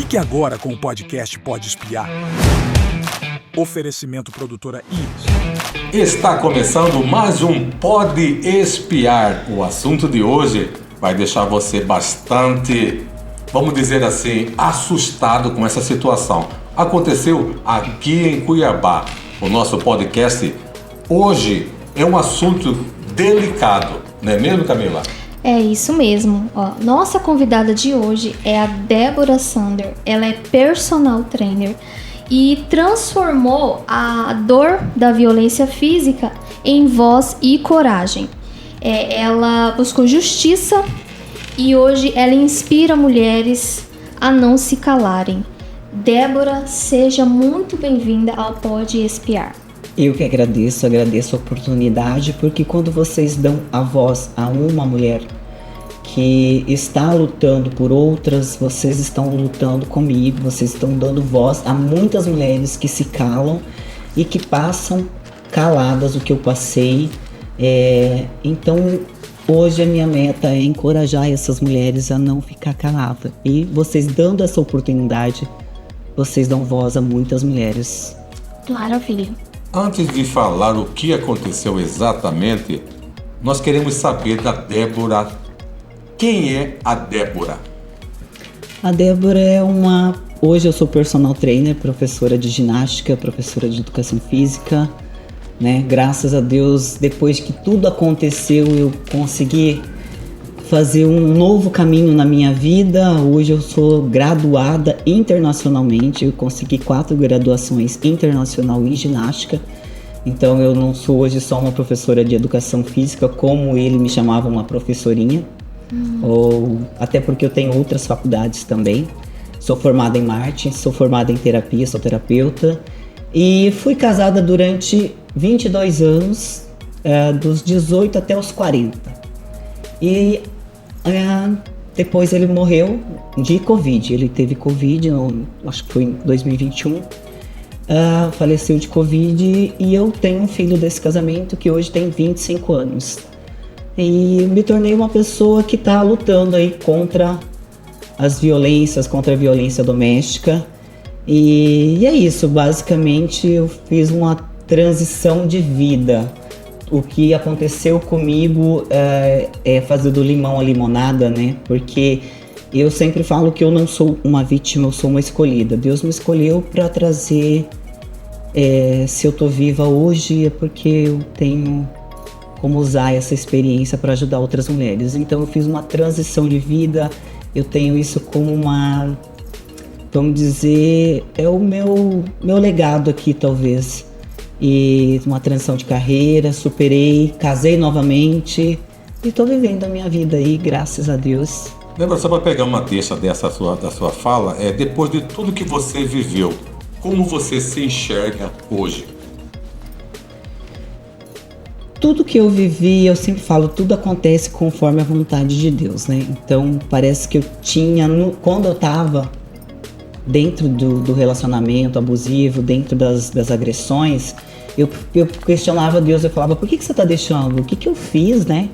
Fique agora com o podcast Pode Espiar. Oferecimento produtora Iris. Está começando mais um Pode Espiar. O assunto de hoje vai deixar você bastante, vamos dizer assim, assustado com essa situação. Aconteceu aqui em Cuiabá. O nosso podcast hoje é um assunto delicado, não é mesmo, Camila? É isso mesmo. Nossa convidada de hoje é a Débora Sander. Ela é personal trainer e transformou a dor da violência física em voz e coragem. Ela buscou justiça e hoje ela inspira mulheres a não se calarem. Débora, seja muito bem-vinda ao Pode Espiar. Eu que agradeço a oportunidade, porque quando vocês dão a voz a uma mulher que está lutando por outras, vocês estão lutando comigo, vocês estão dando voz a muitas mulheres que se calam e que passam caladas o que eu passei. Então, hoje a minha meta é encorajar essas mulheres a não ficar caladas. E vocês dando essa oportunidade, vocês dão voz a muitas mulheres. Maravilha. Antes de falar o que aconteceu exatamente, nós queremos saber da Débora. Quem é a Débora? A Débora hoje eu sou personal trainer, professora de ginástica, professora de educação física, né? Graças a Deus, depois que tudo aconteceu, eu consegui fazer um novo caminho na minha vida. Hoje eu sou graduada internacionalmente, eu consegui 4 graduações internacional em ginástica. Então eu não sou hoje só uma professora de educação física, como ele me chamava, uma professorinha. Ou até porque eu tenho outras faculdades também. Sou formada em marketing, sou formada em terapia, sou terapeuta. E fui casada durante 22 anos, dos 18 até os 40. E depois ele morreu de Covid. Ele teve Covid, acho que foi em 2021. Faleceu de Covid e eu tenho um filho desse casamento que hoje tem 25 anos. E me tornei uma pessoa que está lutando aí contra as violências, contra a violência doméstica. E é isso, basicamente eu fiz uma transição de vida. O que aconteceu comigo é fazer do limão a limonada, né? Porque eu sempre falo que eu não sou uma vítima, eu sou uma escolhida. Deus me escolheu para trazer, se eu tô viva hoje é porque eu tenho como usar essa experiência para ajudar outras mulheres. Então eu fiz uma transição de vida, eu tenho isso como uma, vamos dizer, é o meu legado aqui talvez. E uma transição de carreira, superei, casei novamente e estou vivendo a minha vida aí, graças a Deus. Lembra, só para pegar uma deixa da sua fala, depois de tudo que você viveu, como você se enxerga hoje? Tudo que eu vivi, eu sempre falo, tudo acontece conforme a vontade de Deus, né? Então, parece que eu tinha, quando eu estava dentro do relacionamento abusivo, dentro das agressões, eu questionava Deus, eu falava, por que você está deixando? O que eu fiz, né?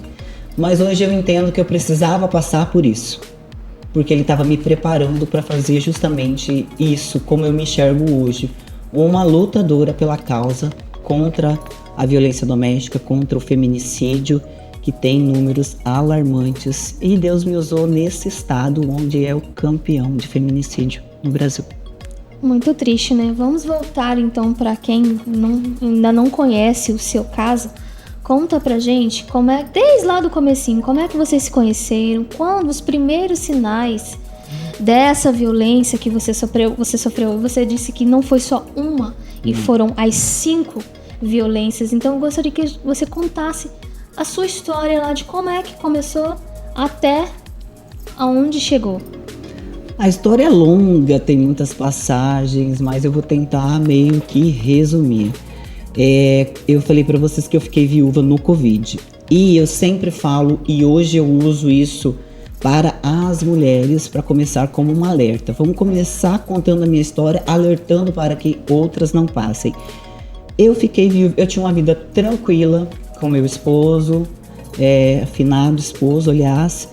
Mas hoje eu entendo que eu precisava passar por isso, porque Ele estava me preparando para fazer justamente isso, como eu me enxergo hoje. Uma lutadora pela causa contra a violência doméstica, contra o feminicídio, que tem números alarmantes. E Deus me usou nesse estado onde é o campeão de feminicídio no Brasil. Muito triste, né? Vamos voltar então para quem ainda não conhece o seu caso. Conta pra gente desde lá do comecinho, como é que vocês se conheceram, quando os primeiros sinais dessa violência que você sofreu. Você disse que não foi só uma, e foram as 5 violências. Então eu gostaria que você contasse a sua história lá de como é que começou até aonde chegou. A história é longa, tem muitas passagens, mas eu vou tentar meio que resumir. Eu falei para vocês que eu fiquei viúva no Covid. E eu sempre falo, e hoje eu uso isso para as mulheres, para começar como um alerta. Vamos começar contando a minha história, alertando para que outras não passem. Eu fiquei viúva, eu tinha uma vida tranquila com meu esposo, afinado esposo, aliás.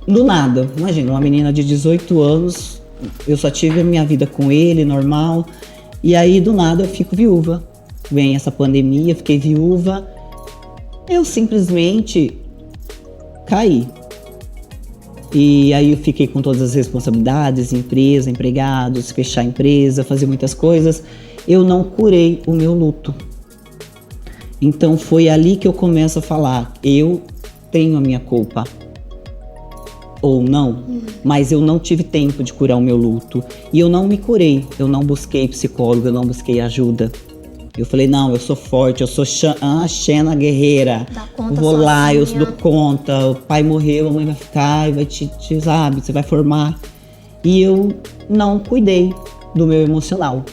do nada. Imagina, uma menina de 18 anos, eu só tive a minha vida com ele, normal. E aí, do nada, eu fico viúva. Vem essa pandemia, fiquei viúva. Eu simplesmente caí. E aí eu fiquei com todas as responsabilidades, empresa, empregados, fechar a empresa, fazer muitas coisas. Eu não curei o meu luto. Então foi ali que eu começo a falar, eu tenho a minha culpa. Ou não, mas eu não tive tempo de curar o meu luto. E eu não me curei, eu não busquei psicólogo, eu não busquei ajuda. Eu falei, não, eu sou forte, eu sou Xena guerreira. Dá conta Vou lá, eu sozinha. dou conta, o pai morreu, a mãe vai ficar, e vai sabe, você vai formar. E eu não cuidei do meu emocional.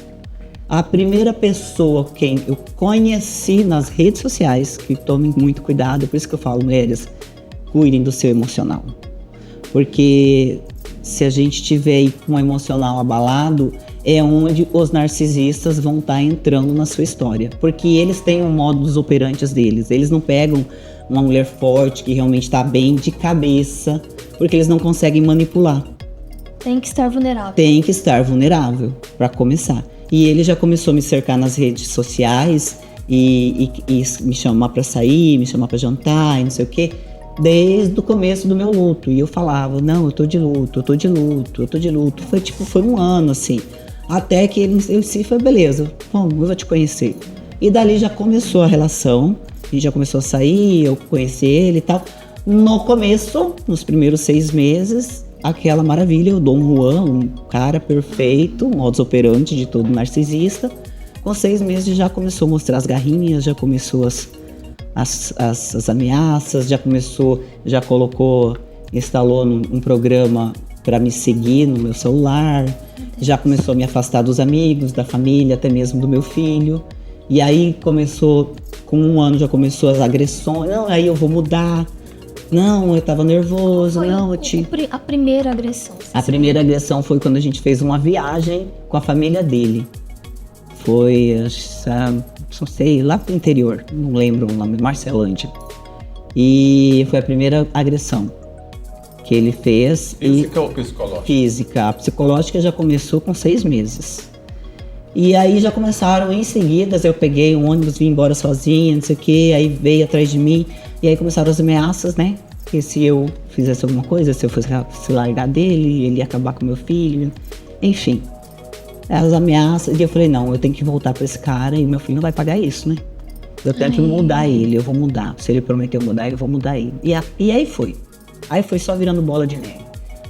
A primeira pessoa quem eu conheci nas redes sociais, que tomem muito cuidado, por isso que eu falo, mulheres, cuidem do seu emocional. Porque se a gente tiver aí com o emocional abalado, é onde os narcisistas vão estar entrando na sua história. Porque eles têm um modus operandi deles. Eles não pegam uma mulher forte que realmente está bem de cabeça, porque eles não conseguem manipular. Tem que estar vulnerável. Tem que estar vulnerável, para começar. E ele já começou a me cercar nas redes sociais e me chamar para sair, me chamar para jantar e não sei o quê, desde o começo do meu luto. E eu falava, não, eu tô de luto, eu tô de luto, eu tô de luto. Foi um ano assim. Até que ele falou, beleza, bom, eu vou te conhecer. E dali já começou a relação, a gente já começou a sair, eu conheci ele e tal. No começo, nos primeiros 6 meses, aquela maravilha, o Dom Juan, um cara perfeito, modus operandi de todo narcisista. Com 6 meses já começou a mostrar as garrinhas, já começou as ameaças, já colocou, instalou um programa para me seguir no meu celular, já começou a me afastar dos amigos, da família, até mesmo do meu filho. E aí começou, com 1 ano já começou as agressões, não, aí eu vou mudar, não, eu tava nervoso, Foi não, eu te... a primeira agressão. A primeira agressão foi quando a gente fez uma viagem com a família dele. Foi, não sei, lá pro interior, não lembro o nome, Marcelândia. E foi a primeira agressão que ele fez. Física ou psicológica? Física. A psicológica já começou com 6 meses. E aí já começaram em seguida, eu peguei um ônibus, vim embora sozinha, não sei o que, aí veio atrás de mim. E aí começaram as ameaças, né? Que se eu fizesse alguma coisa, se eu fosse se largar dele, ele ia acabar com meu filho. Enfim, as ameaças. E eu falei, não, eu tenho que voltar pra esse cara e meu filho não vai pagar isso, né? Eu tenho que mudar ele, eu vou mudar. Se ele prometeu mudar, eu vou mudar ele. E aí foi. Aí foi só virando bola de neve.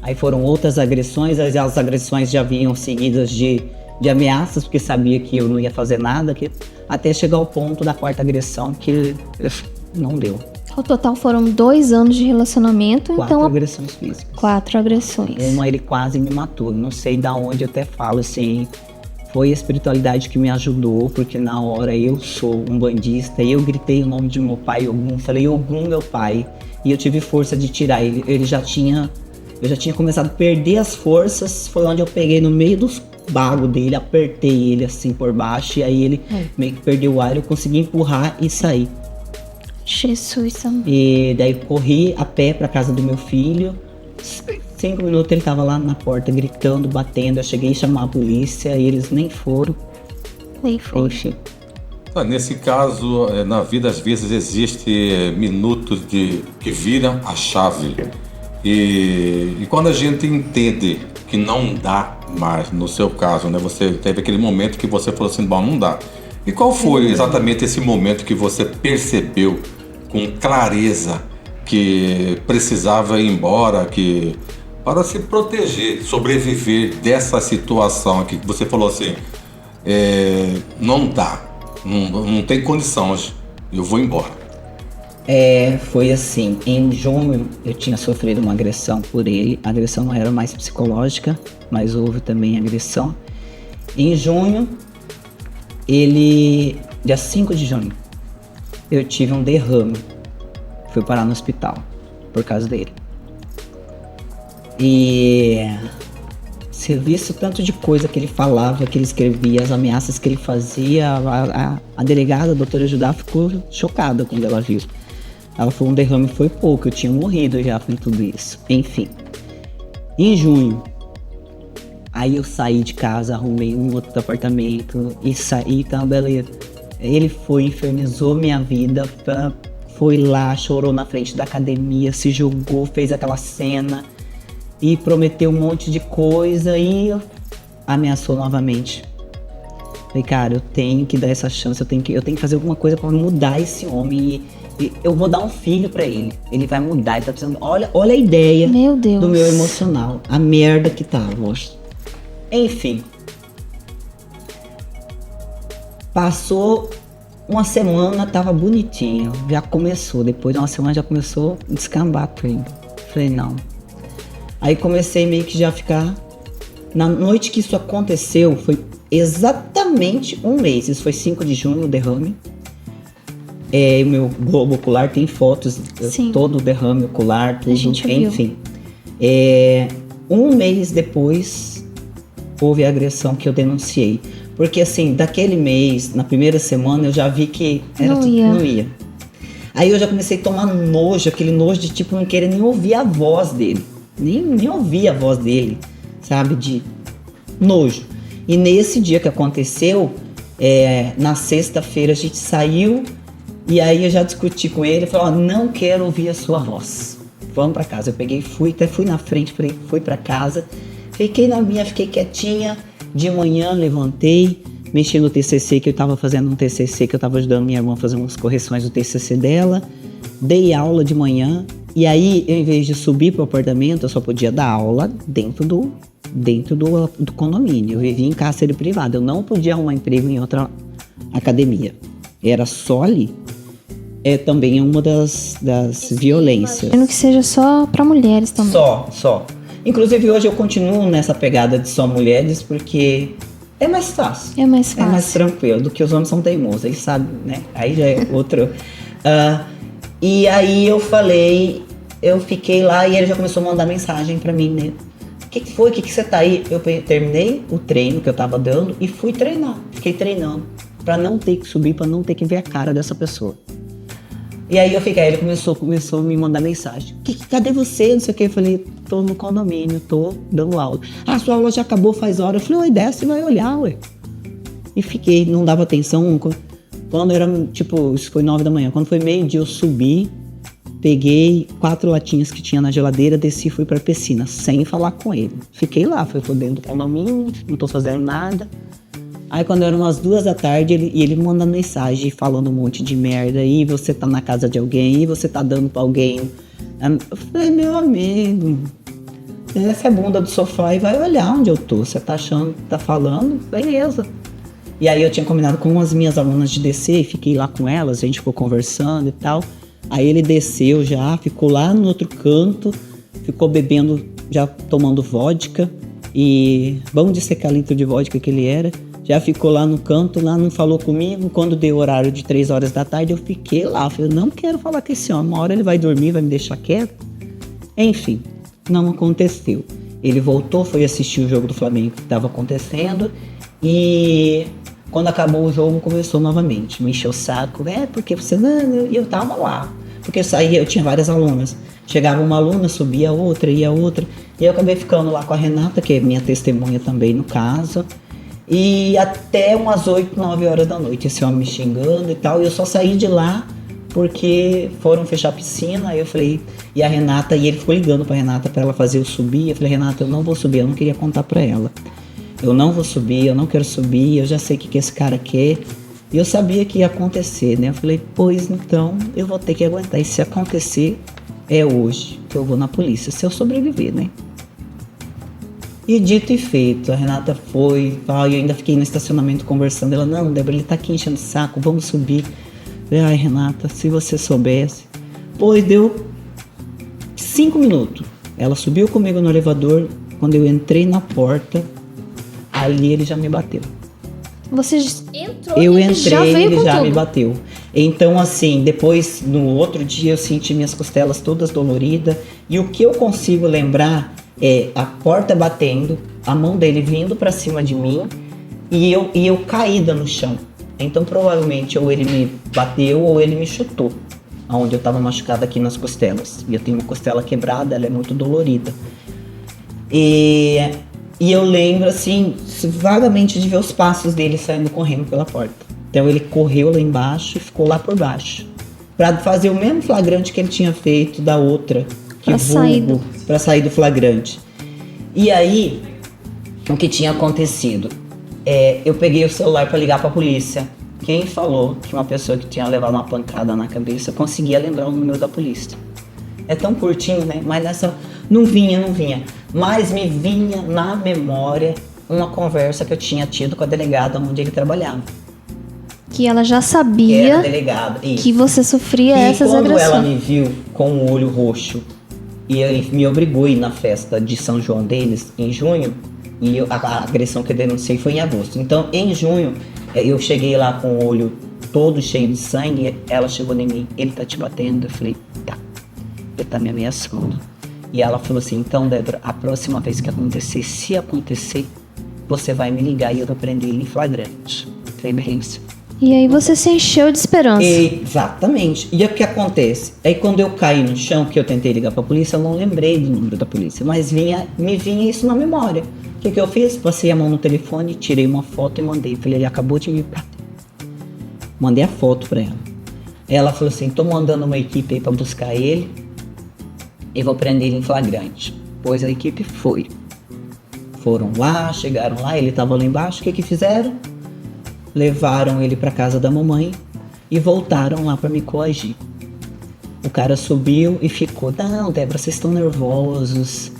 Aí foram outras agressões, as agressões já vinham seguidas de ameaças, porque sabia que eu não ia fazer nada, até chegar ao ponto da 4ª agressão, que não deu. Ao total foram 2 anos de relacionamento, 4 então... agressões físicas. 4 agressões. Uma ele quase me matou, não sei da onde eu até falo assim, foi a espiritualidade que me ajudou, porque na hora eu sou um bandista, e eu gritei o nome de meu pai, Ogum, falei, Ogum, meu pai, e eu tive força de tirar ele, eu já tinha começado a perder as forças, foi onde eu peguei no meio dos bagos dele, apertei ele assim por baixo, e aí ele meio que perdeu o ar, eu consegui empurrar e sair. Jesus, amor. E daí corri a pé pra casa do meu filho. 5 minutos ele tava lá na porta gritando, batendo. Eu cheguei a chamar a polícia e eles nem foram. Nem foi. Oxe. Nesse caso, na vida às vezes existe minutos que viram a chave. E quando a gente entende que não dá mais, no seu caso, né? Você teve aquele momento que você falou assim, bom, não dá. E qual foi exatamente esse momento que você percebeu com clareza que precisava ir embora, que para se proteger, sobreviver dessa situação aqui, que você falou assim, não dá, não tem condições, eu vou embora. Foi assim, em junho eu tinha sofrido uma agressão por ele. A agressão não era mais psicológica, mas houve também agressão. Em junho, dia 5 de junho, eu tive um derrame. Fui parar no hospital por causa dele. E se visse o tanto de coisa que ele falava, que ele escrevia, as ameaças que ele fazia, a delegada, a doutora Judá, ficou chocada quando ela viu. Ela falou, um derrame foi pouco, eu tinha morrido já com tudo isso. Enfim, em junho, aí eu saí de casa, arrumei um outro apartamento e saí, tá, beleza. Ele foi, infernizou minha vida, foi lá, chorou na frente da academia, se jogou, fez aquela cena e prometeu um monte de coisa e ameaçou novamente. Falei, cara, eu tenho que dar essa chance, eu tenho que fazer alguma coisa pra mudar esse homem e eu vou dar um filho pra ele. Ele vai mudar, ele tá precisando. Olha a ideia Meu Deus. do meu emocional, a merda que tava. Enfim. Passou uma semana, tava bonitinho, já começou. Depois de uma semana já começou a descambar tudo. Falei, não. Aí comecei meio que já a ficar. Na noite que isso aconteceu, foi exatamente um mês. Isso foi 5 de junho, o derrame. O meu globo ocular tem fotos, todo o derrame ocular, tudo, enfim. Um mês depois, houve a agressão que eu denunciei. Porque assim, daquele mês, na primeira semana, eu já vi que não ia. Aí eu já comecei a tomar nojo, aquele nojo de tipo não querer nem ouvir a voz dele. Nem ouvir a voz dele, sabe? De nojo. E nesse dia que aconteceu, na sexta-feira a gente saiu e aí eu já discuti com ele, falei, não quero ouvir a sua voz. Vamos pra casa. Eu peguei, fui na frente, fui pra casa, fiquei na minha, fiquei quietinha. De manhã levantei, mexi no TCC, que eu estava fazendo um TCC, que eu estava ajudando minha irmã a fazer umas correções do TCC dela. Dei aula de manhã e aí, eu, em vez de subir pro apartamento, eu só podia dar aula dentro do condomínio. Eu vivia em cárcere privado, eu não podia arrumar emprego em outra academia. Era só ali. Também é uma das violências. Imagino que seja só para mulheres também. Só. Inclusive hoje eu continuo nessa pegada de só mulheres porque é mais fácil. É mais tranquilo do que os homens são teimosos, eles sabem, né? Aí já é outro. E aí eu fiquei lá e ele já começou a mandar mensagem pra mim, né? O que foi? O que você tá aí? Eu terminei o treino que eu tava dando e fui treinar. Fiquei treinando pra não ter que subir, pra não ter que ver a cara dessa pessoa. E aí ele começou a me mandar mensagem. Cadê você? Não sei o que. Eu falei, tô no condomínio, tô dando aula. Sua aula já acabou faz hora. Eu falei, desce e vai olhar, ué. E fiquei, não dava atenção. Quando era, isso foi 9 da manhã. Quando foi meio-dia, eu subi, peguei 4 latinhas que tinha na geladeira, desci e fui pra piscina, sem falar com ele. Fiquei lá, fui dentro do condomínio, não tô fazendo nada. Aí quando eram umas 2 da tarde, ele me manda mensagem falando um monte de merda. Aí você tá na casa de alguém, e você tá dando pra alguém. Eu falei, meu amigo, desce a bunda do sofá e vai olhar onde eu tô. Você tá achando que tá falando? Beleza. E aí eu tinha combinado com as minhas alunas de descer e fiquei lá com elas, a gente ficou conversando e tal. Aí ele desceu já, ficou lá no outro canto, ficou bebendo, já tomando vodka. E vamos de secar litro de vodka que ele era. Já ficou lá no canto, lá não falou comigo. Quando deu o horário de 3 horas da tarde, eu fiquei lá. Falei, não quero falar com esse homem. Uma hora ele vai dormir, vai me deixar quieto. Enfim, não aconteceu. Ele voltou, foi assistir o jogo do Flamengo que estava acontecendo. E quando acabou o jogo, começou novamente. Me encheu o saco. Porque você não... E eu tava lá. Porque eu saía, eu tinha várias alunas. Chegava uma aluna, subia outra, ia outra. E eu acabei ficando lá com a Renata, que é minha testemunha também no caso. E até umas 8, 9 horas da noite, esse homem me xingando e tal. E eu só saí de lá porque foram fechar a piscina. Aí eu falei, e a Renata, e ele ficou ligando pra Renata pra ela fazer eu subir. Eu falei, Renata, eu não vou subir, eu não queria contar pra ela. Eu não vou subir, eu não quero subir, eu já sei o que esse cara quer. E eu sabia que ia acontecer, né? Eu falei, pois então eu vou ter que aguentar. E se acontecer, é hoje que eu vou na polícia, se eu sobreviver, né? E dito e feito, a Renata foi, e eu ainda fiquei no estacionamento conversando. Ela, não, Débora, ele tá aqui enchendo o saco, vamos subir. Eu falei, ai, Renata, se você soubesse. Pois deu 5 minutos. Ela subiu comigo no elevador, quando eu entrei na porta, ali ele já me bateu. Você entrou eu e entrei, já veio ele com já tudo. me bateu. Então, assim, depois, no outro dia, eu senti minhas costelas todas doloridas. E o que eu consigo lembrar é a porta batendo, a mão dele vindo pra cima de mim e eu caída no chão. Então, provavelmente, ou ele me bateu ou ele me chutou onde eu estava machucada aqui nas costelas. E eu tenho uma costela quebrada, ela é muito dolorida. E eu lembro, assim, vagamente de ver os passos dele saindo correndo pela porta. Então ele correu lá embaixo e ficou lá por baixo, para fazer o mesmo flagrante que ele tinha feito da outra, para sair do flagrante. E aí, o que tinha acontecido? Eu peguei o celular para ligar para a polícia. Quem falou que uma pessoa que tinha levado uma pancada na cabeça conseguia lembrar o número da polícia? É tão curtinho, né? Mas nessa não vinha. Mas me vinha na memória uma conversa que eu tinha tido com a delegada onde ele trabalhava. Que ela já sabia delegada, que você sofria essas agressões. E quando ela me viu com o olho roxo e me obrigou a ir na festa de São João deles em junho, e a agressão que eu denunciei foi em agosto. Então, em junho, eu cheguei lá com o olho todo cheio de sangue, ela chegou em mim, ele tá te batendo? Eu falei, tá, ele tá me ameaçando. E ela falou assim, então, Débora, a próxima vez que acontecer, se acontecer, você vai me ligar e eu vou prender ele em flagrante. Eu falei, beleza. E aí você se encheu de esperança. Exatamente. E o que acontece? Aí quando eu caí no chão, que eu tentei ligar pra polícia, eu não lembrei do número da polícia, mas me vinha isso na memória. O que eu fiz? Passei a mão no telefone, tirei uma foto e mandei. Falei, ele acabou de me bater. Mandei a foto pra ela. Ela falou assim, tô mandando uma equipe aí pra buscar ele e vou prender ele em flagrante. Pois a equipe foi. Foram lá, chegaram lá, ele tava lá embaixo, o que fizeram? Levaram ele pra casa da mamãe e voltaram lá pra me coagir. O cara subiu e ficou, não, Débora, vocês estão nervosos,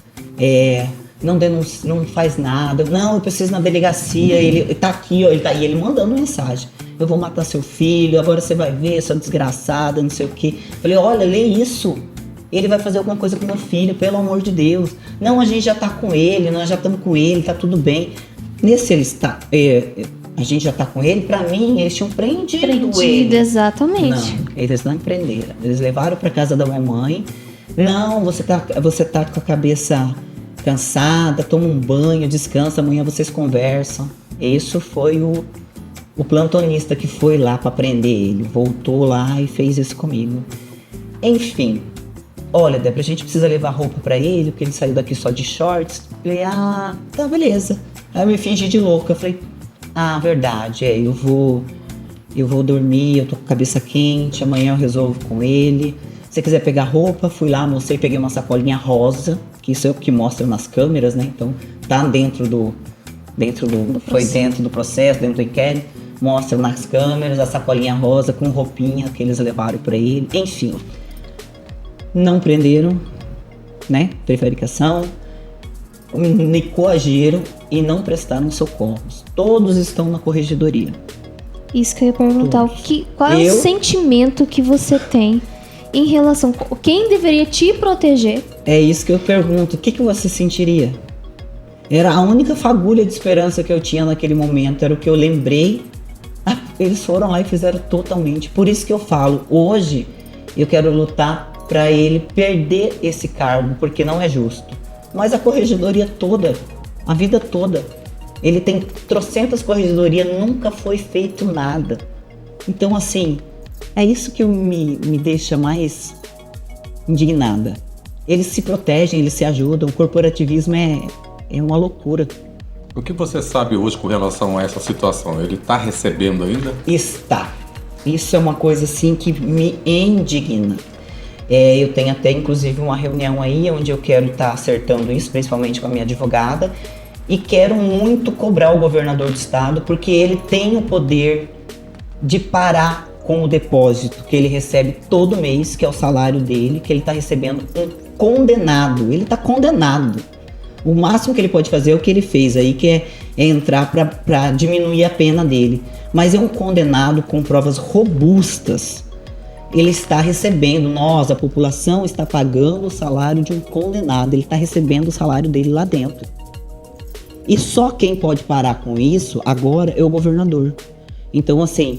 não faz nada, não, eu preciso ir na delegacia, ele tá aqui, ó, e ele mandando mensagem, eu vou matar seu filho, agora você vai ver, sua desgraçada, não sei o que. Falei, olha, lê isso, ele vai fazer alguma coisa com meu filho, pelo amor de Deus. Não, a gente já tá com ele, nós já estamos com ele, tá tudo bem. Nesse ele está... a gente já tá com ele, pra mim, eles tinham prendido ele. Exatamente. Não, eles não prenderam. Eles levaram pra casa da minha mãe. Não, você tá com a cabeça cansada, toma um banho, descansa, amanhã vocês conversam. Isso foi o plantonista que foi lá pra prender ele. Voltou lá e fez isso comigo. Enfim, olha, Débora, a gente precisa levar roupa pra ele, porque ele saiu daqui só de shorts. Falei, tá, beleza. Aí eu me fingi de louca, eu falei, verdade, eu vou dormir, eu tô com a cabeça quente, amanhã eu resolvo com ele. Se você quiser pegar roupa, fui lá, mostrei, peguei uma sacolinha rosa, que isso é o que mostra nas câmeras, né? Então tá dentro do foi dentro do processo, dentro do inquérito, mostra nas câmeras a sacolinha rosa com roupinha que eles levaram pra ele, enfim. Não prenderam, né? Prevaricação. Me coagiram e não prestaram socorros. Todos estão na corregedoria. Isso que eu ia perguntar. Qual é o sentimento que você tem em relação... Quem deveria te proteger? É isso que eu pergunto. O que você sentiria? Era a única fagulha de esperança que eu tinha naquele momento. Era o que eu lembrei. Eles foram lá e fizeram totalmente. Por isso que eu falo, hoje eu quero lutar para ele perder esse cargo, porque não é justo. Mas a corregedoria toda, a vida toda, ele tem trocentas corregedorias, nunca foi feito nada. Então, assim, é isso que me deixa mais indignada. Eles se protegem, eles se ajudam, o corporativismo é uma loucura. O que você sabe hoje com relação a essa situação? Ele está recebendo ainda? Está. Isso é uma coisa, assim, que me indigna. Eu tenho até, inclusive, uma reunião aí onde eu quero estar acertando isso, principalmente com a minha advogada, e quero muito cobrar o governador do estado, porque ele tem o poder de parar com o depósito que ele recebe todo mês, que é o salário dele, que ele está recebendo um condenado. Ele está condenado. O máximo que ele pode fazer é o que ele fez aí, que é entrar para diminuir a pena dele. Mas é um condenado com provas robustas. Ele está recebendo, a população está pagando o salário de um condenado, ele está recebendo o salário dele lá dentro. E só quem pode parar com isso agora é o governador. Então, assim,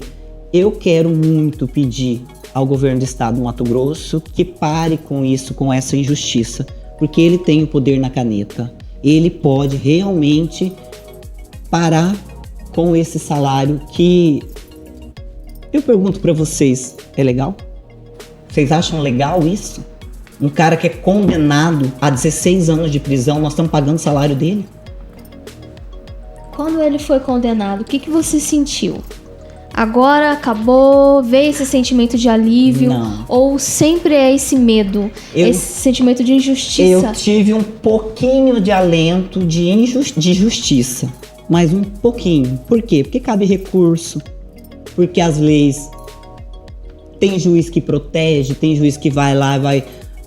eu quero muito pedir ao governo do estado do Mato Grosso que pare com isso, com essa injustiça, porque ele tem o poder na caneta. Ele pode realmente parar com esse salário que... Eu pergunto para vocês, é legal? Vocês acham legal isso? Um cara que é condenado a 16 anos de prisão, nós estamos pagando o salário dele? Quando ele foi condenado, o que você sentiu? Agora acabou, veio esse sentimento de alívio? Não. Ou sempre é esse medo, esse sentimento de injustiça? Eu tive um pouquinho de alento de justiça, mas um pouquinho. Por quê? Porque cabe recurso, porque as leis... Tem juiz que protege, tem juiz que vai lá,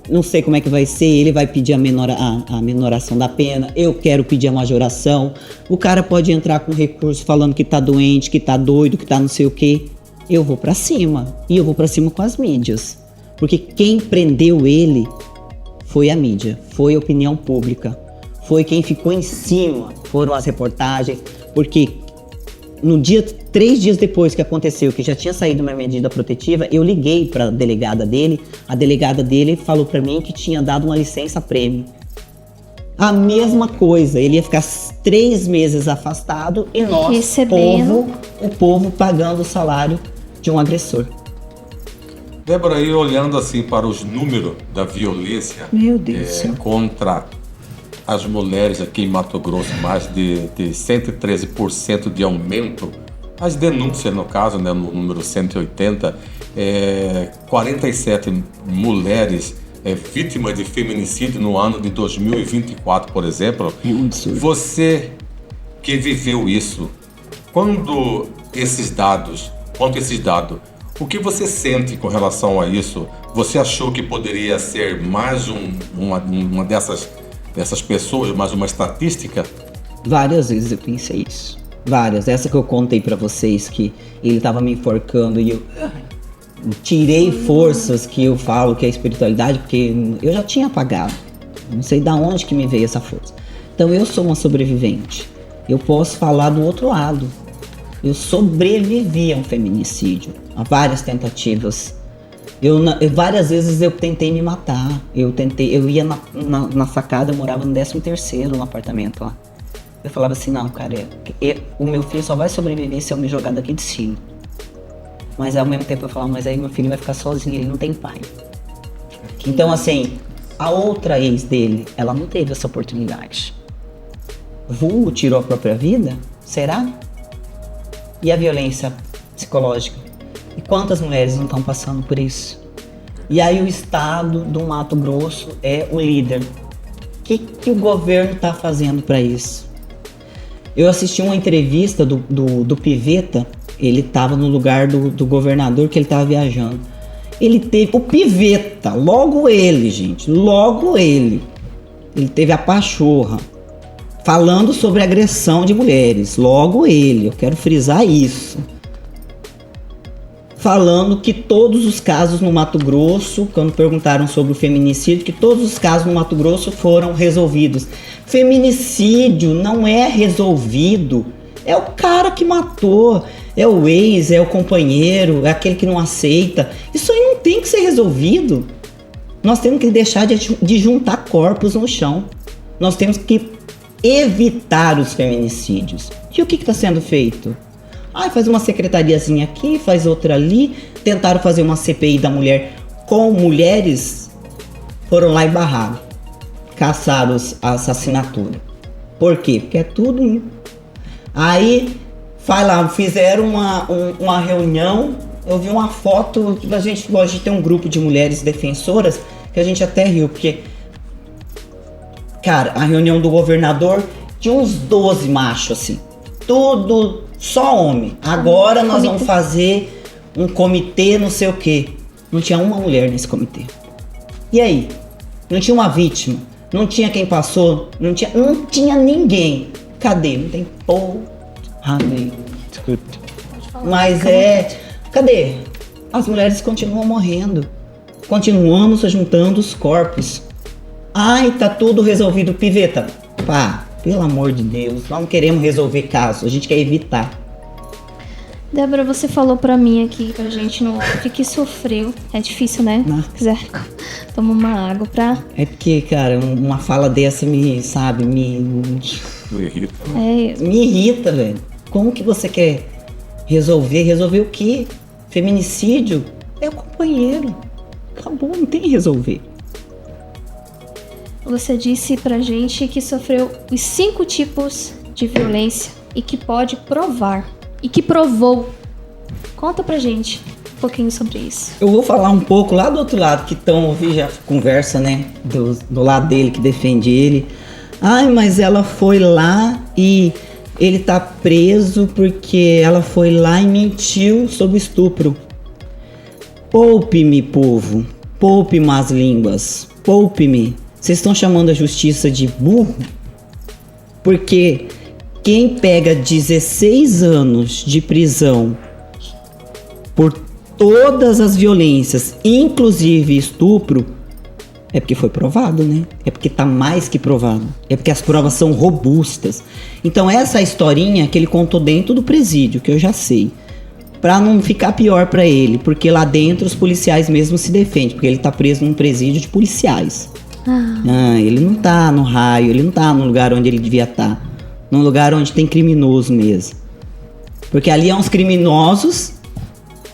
não sei como é que vai ser, ele vai pedir a menoração da pena, eu quero pedir a majoração. O cara pode entrar com recurso falando que tá doente, que tá doido, que tá não sei o quê. Eu vou pra cima, e eu vou pra cima com as mídias. Porque quem prendeu ele foi a mídia, foi a opinião pública, foi quem ficou em cima, foram as reportagens, porque no dia, 3 dias depois que aconteceu, que já tinha saído uma medida protetiva, eu liguei para a delegada dele falou para mim que tinha dado uma licença-prêmio. A mesma coisa, ele ia ficar 3 meses afastado e nós, recebendo, o povo pagando o salário de um agressor. Débora, aí olhando assim para os números da violência Meu Deus contra as mulheres aqui em Mato Grosso, mais de 113% de aumento. As denúncias, no caso, né, no número 180, 47 mulheres vítimas de feminicídio no ano de 2024, por exemplo. Você que viveu isso, quanto esses dados, o que você sente com relação a isso? Você achou que poderia ser mais uma dessas pessoas, mais uma estatística? Várias vezes eu pensei isso. Várias. Essa que eu contei pra vocês, que ele tava me enforcando e eu tirei forças, que eu falo que é espiritualidade, porque eu já tinha apagado. Não sei de onde que me veio essa força. Então eu sou uma sobrevivente. Eu posso falar do outro lado. Eu sobrevivi a um feminicídio, a várias tentativas. Várias vezes eu tentei me matar. Eu ia na sacada, eu morava no 13º no apartamento lá. Eu falava assim, não, cara, o meu filho só vai sobreviver se eu me jogar daqui de cima. Mas ao mesmo tempo eu falava, mas aí meu filho vai ficar sozinho, ele não tem pai. Então assim, a outra ex dele, ela não teve essa oportunidade. Vulgo tirou a própria vida? Será? E a violência psicológica? E quantas mulheres não estão passando por isso? E aí o estado do Mato Grosso é o líder. O que o governo está fazendo para isso? Eu assisti uma entrevista do Piveta, ele estava no lugar do governador, que ele estava viajando. Ele teve, o Piveta, logo ele, gente, ele teve a pachorra, falando sobre agressão de mulheres, logo ele, eu quero frisar isso. Falando que todos os casos no Mato Grosso, quando perguntaram sobre o feminicídio, que todos os casos no Mato Grosso foram resolvidos. Feminicídio não é resolvido, é o cara que matou, é o ex, é o companheiro, é aquele que não aceita. Isso aí não tem que ser resolvido. Nós temos que deixar de juntar corpos no chão. Nós temos que evitar os feminicídios. E o que está sendo feito? Faz uma secretariazinha aqui, faz outra ali. Tentaram fazer uma CPI da mulher com mulheres, foram lá e barraram. Caçaram a assinatura. Por quê? Porque é tudo. Aí, fizeram uma reunião. Eu vi uma foto, a gente gosta de ter um grupo de mulheres defensoras, que a gente até riu, porque, cara, a reunião do governador tinha uns 12 machos, assim. Tudo, só homem. Agora nós vamos fazer um comitê, não sei o quê. Não tinha uma mulher nesse comitê. E aí? Não tinha uma vítima? Não tinha quem passou? Não tinha ninguém. Cadê? Não tem porra nenhuma. Mas cadê? As mulheres continuam morrendo. Continuamos juntando os corpos. Tá tudo resolvido, Piveta. Pelo amor de Deus, nós não queremos resolver casos, a gente quer evitar. Débora, você falou pra mim aqui, pra gente no off, que sofreu. É difícil, né? Se quiser, toma uma água pra... É porque, cara, uma fala dessa me irrita. Me irrita, velho. Como que você quer resolver? Resolver o quê? Feminicídio é o companheiro. Acabou, não tem que resolver. Você disse pra gente que sofreu os 5 tipos de violência e que pode provar. E que provou. Conta pra gente um pouquinho sobre isso. Eu vou falar um pouco lá do outro lado, que estão ouvindo já conversa, né? Do lado dele, que defende ele. Ai, mas ela foi lá e ele tá preso porque ela foi lá e mentiu sobre estupro. Poupe-me, povo. Poupe más línguas. Poupe-me. Vocês estão chamando a justiça de burro? Porque quem pega 16 anos de prisão por todas as violências, inclusive estupro, é porque foi provado, né? É porque tá mais que provado. É porque as provas são robustas. Então essa historinha que ele contou dentro do presídio, que eu já sei, pra não ficar pior pra ele, porque lá dentro os policiais mesmo se defendem, porque ele tá preso num presídio de policiais. Ele não tá no raio, ele não tá no lugar onde ele devia estar. Num lugar onde tem criminoso mesmo. Porque ali é uns criminosos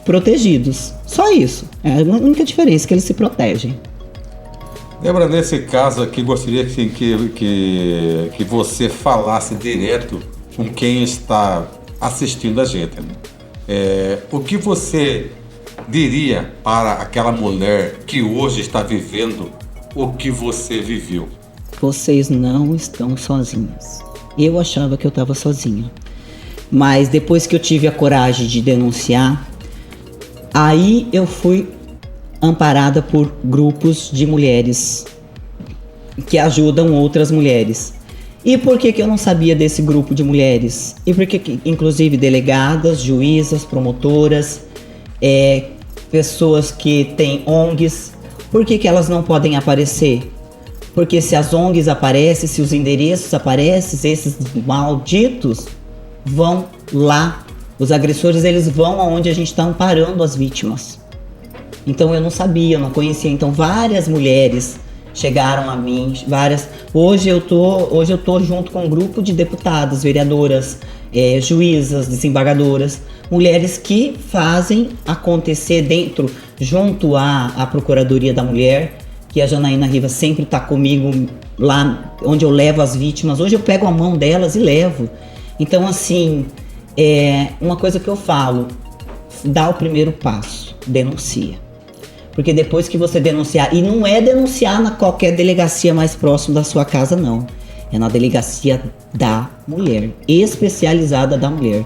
protegidos. Só isso. É a única diferença, que eles se protegem. Lembra, nesse caso aqui, gostaria que você falasse direto com quem está assistindo a gente, né? O que você diria para aquela mulher que hoje está vivendo o que você viveu? Vocês não estão sozinhas. Eu achava que eu estava sozinha. Mas depois que eu tive a coragem de denunciar, aí eu fui amparada por grupos de mulheres que ajudam outras mulheres. E por que eu não sabia desse grupo de mulheres? E por que, inclusive, delegadas, juízas, promotoras, pessoas que têm ONGs, por que elas não podem aparecer? Porque se as ONGs aparecem, se os endereços aparecem, esses malditos vão lá. Os agressores, eles vão aonde a gente está amparando as vítimas. Então eu não sabia, eu não conhecia. Então várias mulheres chegaram a mim, várias. Hoje eu tô junto com um grupo de deputadas, vereadoras, juízas, desembargadoras, mulheres que fazem acontecer dentro, junto à Procuradoria da Mulher, que a Janaína Rivas sempre está comigo lá onde eu levo as vítimas. Hoje eu pego a mão delas e levo. Então, assim, uma coisa que eu falo, dá o primeiro passo, denuncia. Porque depois que você denunciar, e não é denunciar na qualquer delegacia mais próxima da sua casa, não. É na delegacia da mulher, especializada da mulher.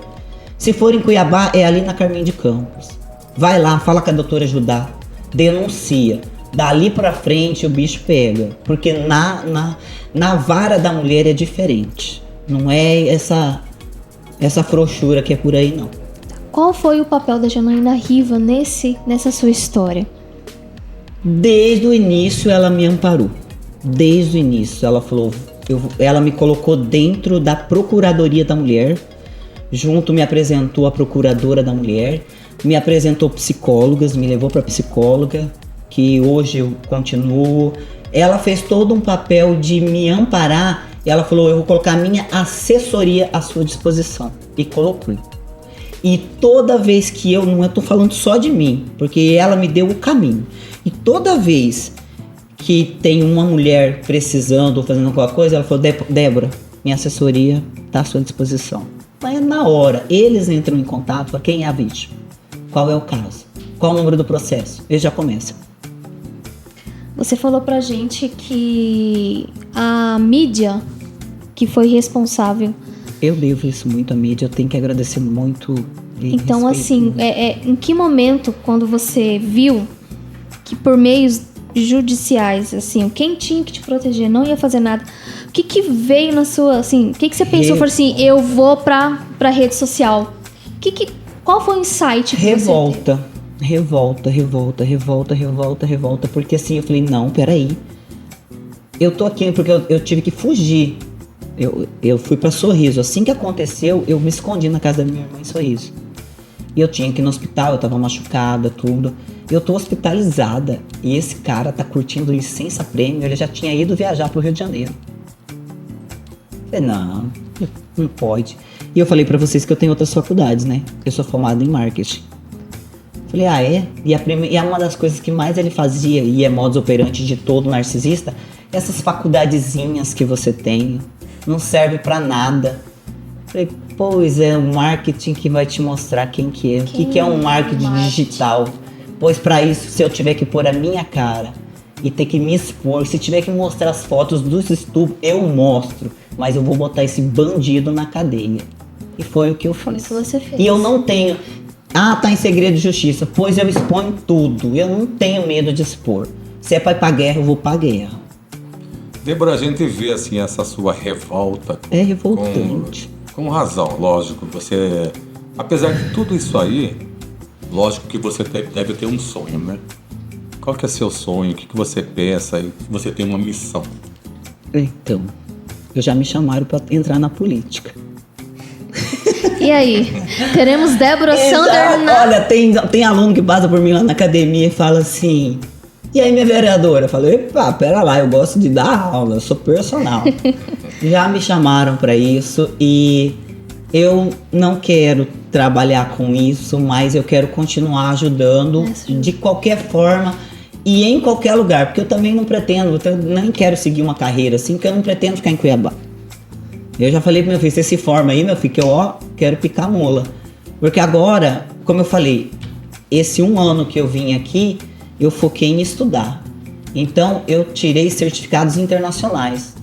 Se for em Cuiabá, é ali na Carmim de Campos. Vai lá, fala com a doutora Judá, denuncia. Dali pra frente o bicho pega, porque na vara da mulher é diferente. Não é essa frouxura que é por aí, não. Qual foi o papel da Janaína Riva nessa sua história? Desde o início ela me amparou. Desde o início ela falou, ela me colocou dentro da Procuradoria da Mulher, me apresentou a Procuradora da Mulher, me apresentou psicólogas, me levou para psicóloga, que hoje eu continuo. Ela fez todo um papel de me amparar. Ela falou, eu vou colocar a minha assessoria à sua disposição. E colocou. E toda vez que não estou falando só de mim, porque ela me deu o caminho. E toda vez que tem uma mulher precisando ou fazendo alguma coisa, ela falou, Débora, minha assessoria está à sua disposição. Mas na hora, eles entram em contato com quem é a vítima. Qual é o caso? Qual o número do processo? Eles já começam. Você falou pra gente que a mídia que foi responsável. Eu devo isso muito à mídia, eu tenho que agradecer muito. Então, assim, em que momento, quando você viu que por meios judiciais, assim, quem tinha que te proteger não ia fazer nada, o que veio na sua, assim, o que você pensou? Falou assim, eu vou pra rede social. Qual foi o insight que Revolta. você teve? Revolta, porque assim, eu falei, não, peraí. Eu tô aqui porque eu tive que fugir. Eu fui pra Sorriso. Assim que aconteceu, eu me escondi na casa da minha irmã em Sorriso. E eu tinha que ir no hospital, eu tava machucada, tudo. Eu tô hospitalizada e esse cara tá curtindo licença-prêmio, ele já tinha ido viajar pro Rio de Janeiro. Eu falei, não pode. E eu falei pra vocês que eu tenho outras faculdades, né? Eu sou formada em marketing. Falei, ah, é? E uma das coisas que mais ele fazia, e é modus operandi de todo narcisista, essas faculdadezinhas que você tem, não serve pra nada. Falei, pois é, o marketing que vai te mostrar quem que é. O que é um marketing digital? Pois pra isso, se eu tiver que pôr a minha cara e ter que me expor, se tiver que mostrar as fotos dos estupros, eu mostro. Mas eu vou botar esse bandido na cadeia. E foi o que eu fiz. Foi o que você fez. E eu não tenho... Ah, tá em segredo de justiça. Pois eu exponho tudo. Eu não tenho medo de expor. Se é pra ir pra guerra, eu vou pra guerra. Débora, a gente vê assim essa sua revolta. É revoltante. Com razão, lógico. Você, apesar de tudo isso aí, lógico que você deve ter um sonho, né? Qual que é seu sonho? O que você pensa? E você tem uma missão? Então, eu já me chamaram pra entrar na política. E aí? Teremos Débora Sander na... Olha, tem aluno que passa por mim lá na academia e fala assim... E aí, minha vereadora? Eu falo, epa, pera lá, eu gosto de dar aula, eu sou personal. Já me chamaram para isso e eu não quero trabalhar com isso, mas eu quero continuar ajudando de qualquer forma e em qualquer lugar, porque eu também não pretendo, eu nem quero seguir uma carreira assim, porque eu não pretendo ficar em Cuiabá. Eu já falei pro meu filho, você se forma aí, meu filho, que eu quero picar mula. Porque agora, como eu falei, esse 1 ano que eu vim aqui, eu foquei em estudar. Então, eu tirei certificados internacionais.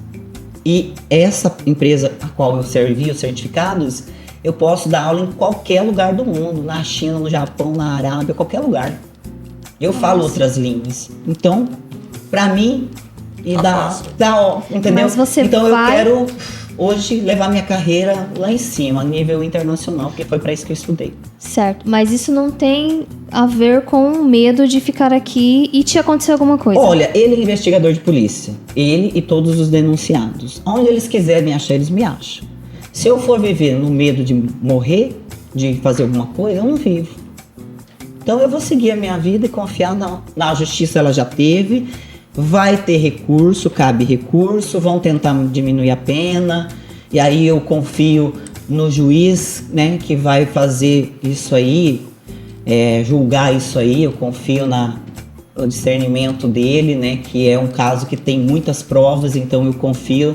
E essa empresa a qual eu servi os certificados, eu posso dar aula em qualquer lugar do mundo. Na China, no Japão, na Arábia, qualquer lugar. Eu falo outras línguas. Então, pra mim, entendeu? Mas você então, vai... eu quero hoje levar minha carreira lá em cima, a nível internacional, porque foi pra isso que eu estudei. Certo, mas isso não tem a ver com medo de ficar aqui e te acontecer alguma coisa. Olha, ele é investigador de polícia. Ele e todos os denunciados. Onde eles quiserem me achar, eles me acham. Se eu for viver no medo de morrer, de fazer alguma coisa, eu não vivo. Então eu vou seguir a minha vida e confiar na justiça. Ela já teve, vai ter recurso, cabe recurso, vão tentar diminuir a pena. E aí eu confio no juiz, né, que vai fazer isso aí, julgar isso aí. Eu confio no discernimento dele, né, que é um caso que tem muitas provas, então eu confio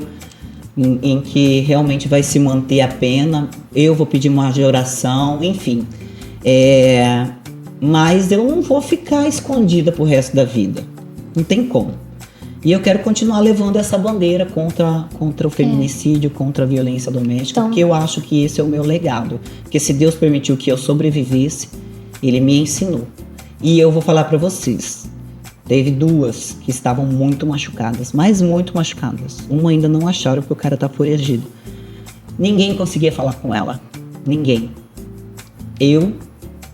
em que realmente vai se manter a pena. Eu vou pedir majoração, enfim. Mas eu não vou ficar escondida pro resto da vida. Não tem como. E eu quero continuar levando essa bandeira contra o feminicídio, contra a violência doméstica, Então, porque eu acho que esse é o meu legado. Porque se Deus permitiu que eu sobrevivesse, Ele me ensinou. E eu vou falar para vocês, teve 2 que estavam muito machucadas, mas muito machucadas. Uma ainda não acharam porque o cara tá foragido. Ninguém conseguia falar com ela. Ninguém.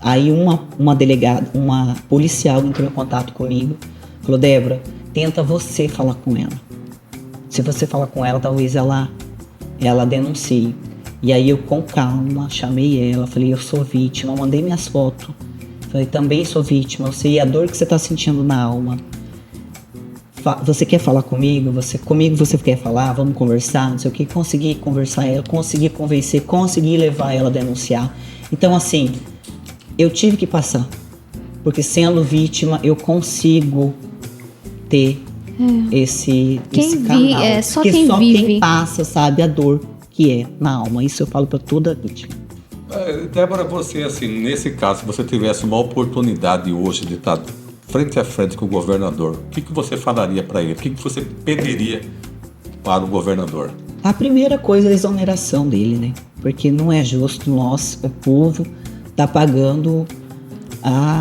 Aí uma delegada, uma policial entrou em contato comigo, falou, Débora, tenta você falar com ela. Se você falar com ela, talvez ela denuncie. E aí eu, com calma, chamei ela, falei, eu sou vítima, mandei minhas fotos. Falei, também sou vítima, eu sei a dor que você está sentindo na alma. Você quer falar comigo? Comigo você quer falar? Vamos conversar? Não sei o que. Consegui conversar ela, consegui convencer, consegui levar ela a denunciar. Então, assim, eu tive que passar. Porque sendo vítima, eu consigo ter esse canal. Só porque quem só vive. quem passa sabe a dor que é na alma. Isso eu falo para toda vítima. Débora, você, assim, nesse caso, se você tivesse uma oportunidade hoje de estar frente a frente com o governador, o que você falaria para ele? O que você pediria para o governador? A primeira coisa é a exoneração dele, né? Porque não é justo nós, o povo, tá pagando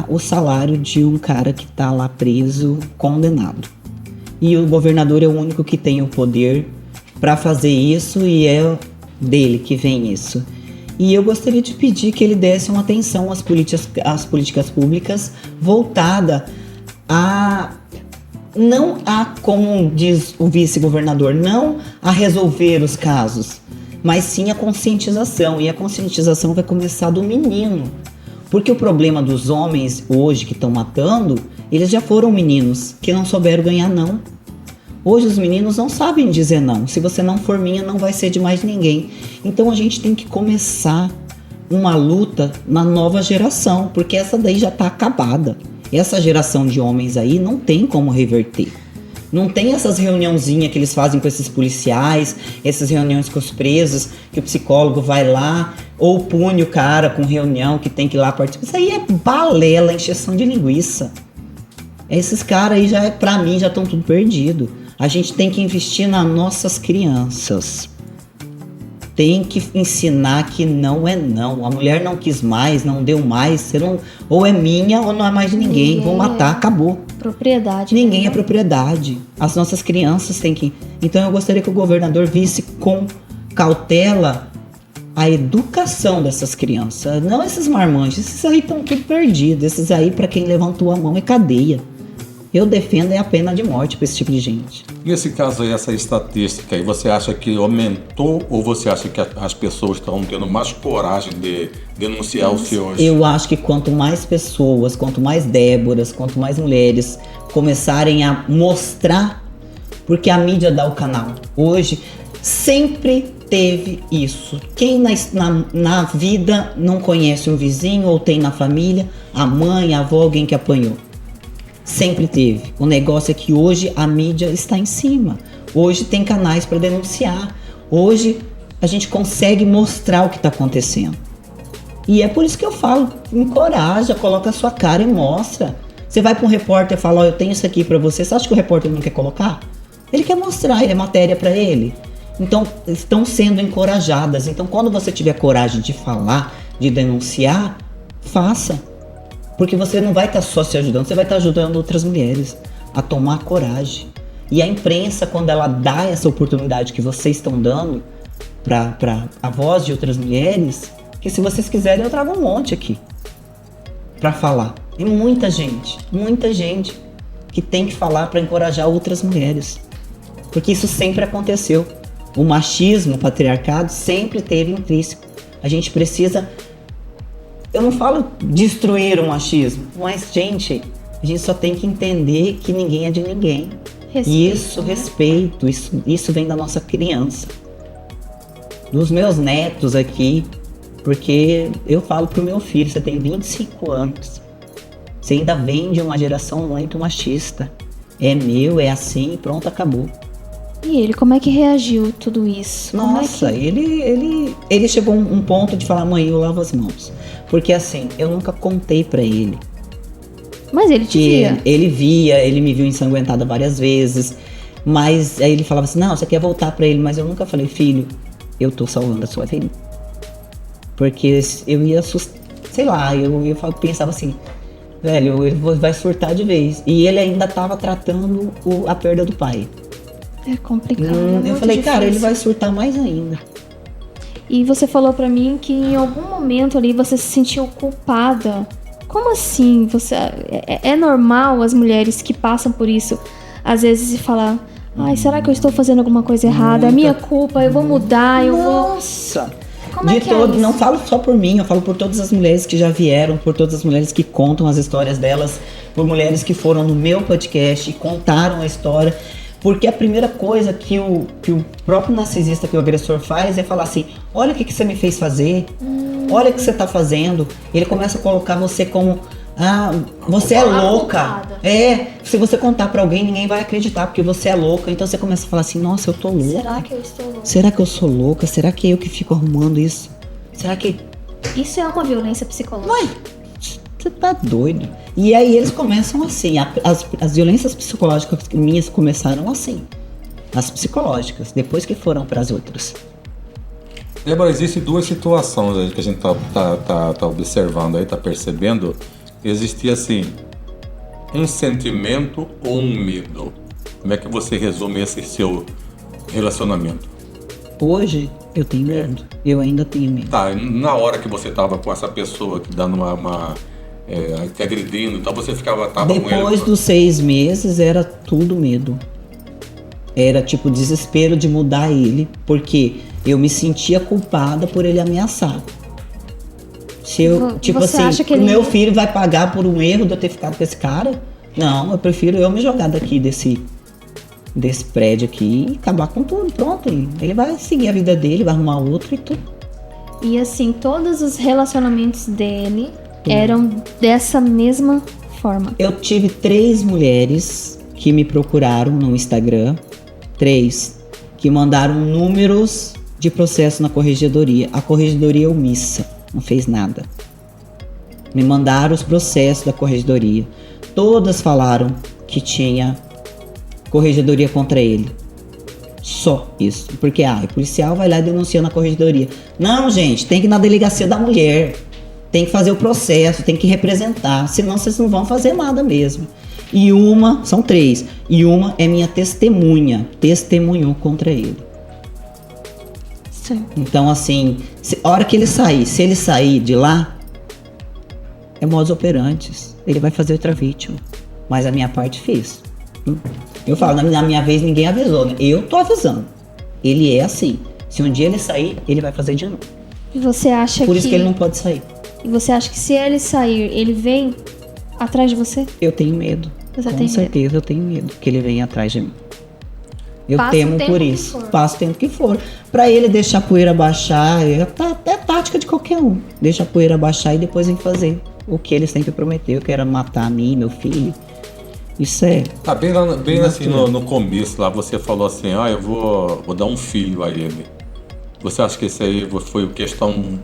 o salário de um cara que tá lá preso, condenado. E o governador é o único que tem o poder para fazer isso e é dele que vem isso. E eu gostaria de pedir que ele desse uma atenção às políticas públicas voltada não a, como diz o vice-governador, não a resolver os casos, mas sim a conscientização. E a conscientização vai começar do menino. Porque o problema dos homens hoje que estão matando, eles já foram meninos que não souberam ganhar não. Hoje os meninos não sabem dizer não. Se você não for minha, não vai ser de mais ninguém. Então a gente tem que começar uma luta na nova geração, porque essa daí já tá acabada. Essa geração de homens aí não tem como reverter. Não tem essas reuniãozinhas que eles fazem com esses policiais, essas reuniões com os presos, que o psicólogo vai lá, ou pune o cara com reunião que tem que ir lá participar. Isso aí é balela, encheção de linguiça. Esses caras aí, pra mim, já estão tudo perdido. A gente tem que investir nas nossas crianças. Tem que ensinar que não é não. A mulher não quis mais, não deu mais. Ou é minha ou não é mais de ninguém. Vou matar, acabou. Propriedade. Ninguém né? é propriedade. As nossas crianças têm que... Então eu gostaria que o governador visse com cautela a educação dessas crianças. Não esses marmanjos. Esses aí estão tudo perdidos. Esses aí, para quem levantou a mão, é cadeia. Eu defendo a pena de morte para esse tipo de gente. E esse caso aí, essa estatística aí, você acha que aumentou ou você acha que as pessoas estão tendo mais coragem de denunciar os seus? Eu acho que quanto mais pessoas, quanto mais Déboras, quanto mais mulheres começarem a mostrar, porque a mídia dá o canal. Hoje, sempre teve isso. Quem na vida não conhece um vizinho ou tem na família, a mãe, a avó, alguém que apanhou? Sempre teve. O negócio é que hoje a mídia está em cima. Hoje tem canais para denunciar. Hoje a gente consegue mostrar o que está acontecendo. E é por isso que eu falo, encoraja, coloca a sua cara e mostra. Você vai para um repórter e fala, eu tenho isso aqui para você. Você acha que o repórter não quer colocar? Ele quer mostrar, é matéria para ele. Então, estão sendo encorajadas. Então, quando você tiver coragem de falar, de denunciar, faça. Porque você não vai estar só se ajudando, você vai estar ajudando outras mulheres a tomar coragem. E a imprensa, quando ela dá essa oportunidade que vocês estão dando para a voz de outras mulheres, que se vocês quiserem eu trago um monte aqui para falar. E muita gente que tem que falar para encorajar outras mulheres. Porque isso sempre aconteceu. O machismo, o patriarcado sempre teve intrínseco. A gente precisa... Eu não falo destruir o machismo, mas, gente, a gente só tem que entender que ninguém é de ninguém. Respeito, isso vem da nossa criança. Dos meus netos aqui, porque eu falo pro meu filho, você tem 25 anos, você ainda vem de uma geração muito machista. É meu, é assim, pronto, acabou. E ele, como é que reagiu tudo isso? Nossa, ele chegou a um ponto de falar, mãe, eu lavo as mãos. Porque assim, eu nunca contei pra ele. Mas ele te via? Ele via, ele me viu ensanguentada várias vezes. Mas aí ele falava assim, não, você quer voltar pra ele. Mas eu nunca falei, filho, eu tô salvando a sua vida. Porque eu ia assustar, sei lá, eu pensava assim, velho, ele vai surtar de vez. E ele ainda tava tratando a perda do pai. É complicado. Eu falei, cara, ele vai surtar mais ainda. E você falou pra mim que em algum momento ali você se sentiu culpada. Como assim? É normal as mulheres que passam por isso, às vezes, falar, ai, será que eu estou fazendo alguma coisa errada? É minha culpa, eu vou mudar, eu vou... Nossa! Como é que é isso? Não falo só por mim, eu falo por todas as mulheres que já vieram, por todas as mulheres que contam as histórias delas, por mulheres que foram no meu podcast e contaram a história. Porque a primeira coisa que o próprio narcisista, que o agressor faz, é falar assim, olha o que você me fez fazer, olha o que você tá fazendo. Ele começa a colocar você como, você é louca. Se você contar pra alguém, ninguém vai acreditar, porque você é louca. Então você começa a falar assim, nossa, eu tô louca. Será que eu estou louca? Será que eu sou louca? Será que é eu que fico arrumando isso? Será que... Isso é uma violência psicológica. Ué, você tá doido. E aí eles começam assim, as violências psicológicas minhas começaram assim, as psicológicas, depois que foram para as outras. Débora, existem duas situações aí que a gente tá observando aí, tá percebendo. Existia assim, um sentimento ou um medo. Como é que você resume esse seu relacionamento? Hoje eu tenho medo, eu ainda tenho medo. Tá, na hora que você tava com essa pessoa que dando te agredindo, então você tava com ele. Depois dos 6 meses era tudo medo. Era tipo desespero de mudar ele, porque eu me sentia culpada por ele ameaçar. Se eu, tipo você assim, acha que o meu filho vai pagar por um erro de eu ter ficado com esse cara? Não, eu prefiro eu me jogar daqui desse prédio aqui e acabar com tudo, pronto. Ele vai seguir a vida dele, vai arrumar outro e tudo. E assim, todos os relacionamentos dele eram dessa mesma forma. Eu tive 3 mulheres que me procuraram no Instagram, 3 que mandaram números de processo na corregedoria. A corregedoria é omissa, não fez nada. Me mandaram os processos da corregedoria. Todas falaram que tinha corregedoria contra ele. Só isso. Porque o policial vai lá e denuncia na corregedoria. Não, gente, tem que ir na delegacia da mulher. Tem que fazer o processo, tem que representar. Senão vocês não vão fazer nada mesmo. E são 3. E uma é minha testemunha. Testemunhou contra ele. Sim. Então, assim, a hora que ele sair, se ele sair de lá, é modus operandi. Ele vai fazer outra vítima. Mas a minha parte fiz. Eu falo, na minha vez ninguém avisou, né? Eu tô avisando. Ele é assim. Se um dia ele sair, ele vai fazer de novo. E você acha Por isso que ele não pode sair. E você acha que se ele sair, ele vem atrás de você? Eu tenho medo. Você Com tem certeza eu tenho medo que ele venha atrás de mim. Eu Passa temo o tempo por que isso. for. Passa o tempo que for. Pra ele deixar a poeira baixar, é tática de qualquer um. Deixa a poeira baixar e depois vem fazer o que ele sempre prometeu, que era matar a mim, meu filho. Isso é... Bem assim, no começo lá, você falou assim, eu vou dar um filho a ele. Você acha que isso aí foi questão...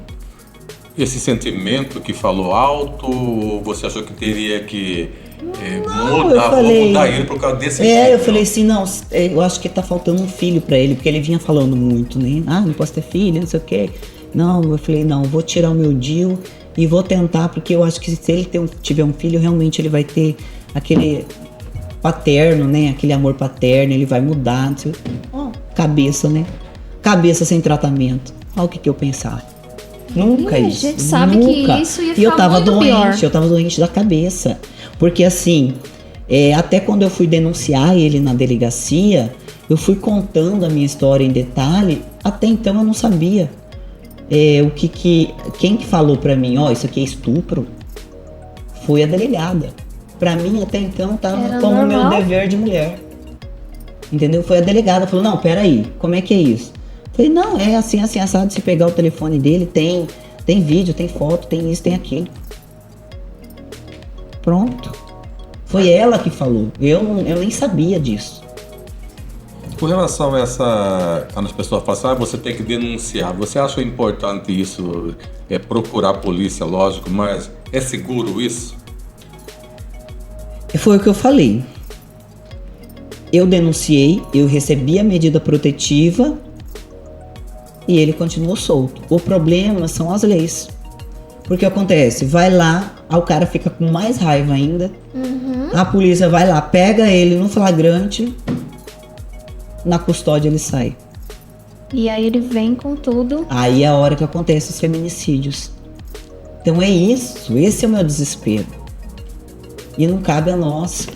Esse sentimento que falou alto, ou você achou que teria que mudar ele por causa desse filho? Eu falei assim, não, eu acho que tá faltando um filho pra ele, porque ele vinha falando muito, né? Não posso ter filho, não sei o quê. Não, eu falei, não, vou tirar o meu DIU e vou tentar, porque eu acho que se ele tiver um filho, realmente ele vai ter aquele paterno, né? Aquele amor paterno, ele vai mudar, não sei. Cabeça, né? Cabeça sem tratamento. Olha o que eu pensava. Nunca isso. A gente sabe nunca. que isso ia E eu ficar tava muito pior. Eu tava doente da cabeça. Porque assim, até quando eu fui denunciar ele na delegacia, eu fui contando a minha história em detalhe. Até então eu não sabia quem que falou pra mim, isso aqui é estupro, foi a delegada. Pra mim até então tava como meu dever de mulher. Entendeu? Foi a delegada, falou, não, peraí, como é que é isso? Falei, não, é assim, assado, se pegar o telefone dele, tem vídeo, tem foto, tem isso, tem aquilo. Pronto. Foi ela que falou, eu nem sabia disso. Com relação a essa... Quando as pessoas falam assim, você tem que denunciar, você acha importante isso, procurar a polícia, lógico, mas é seguro isso? Foi o que eu falei. Eu denunciei, eu recebi a medida protetiva e ele continuou solto. O problema são as leis. Porque acontece, vai lá, o cara fica com mais raiva ainda, a polícia vai lá, pega ele no flagrante, na custódia ele sai. E aí ele vem com tudo. Aí é a hora que acontece os feminicídios. Então é isso, esse é o meu desespero. E não cabe a nós.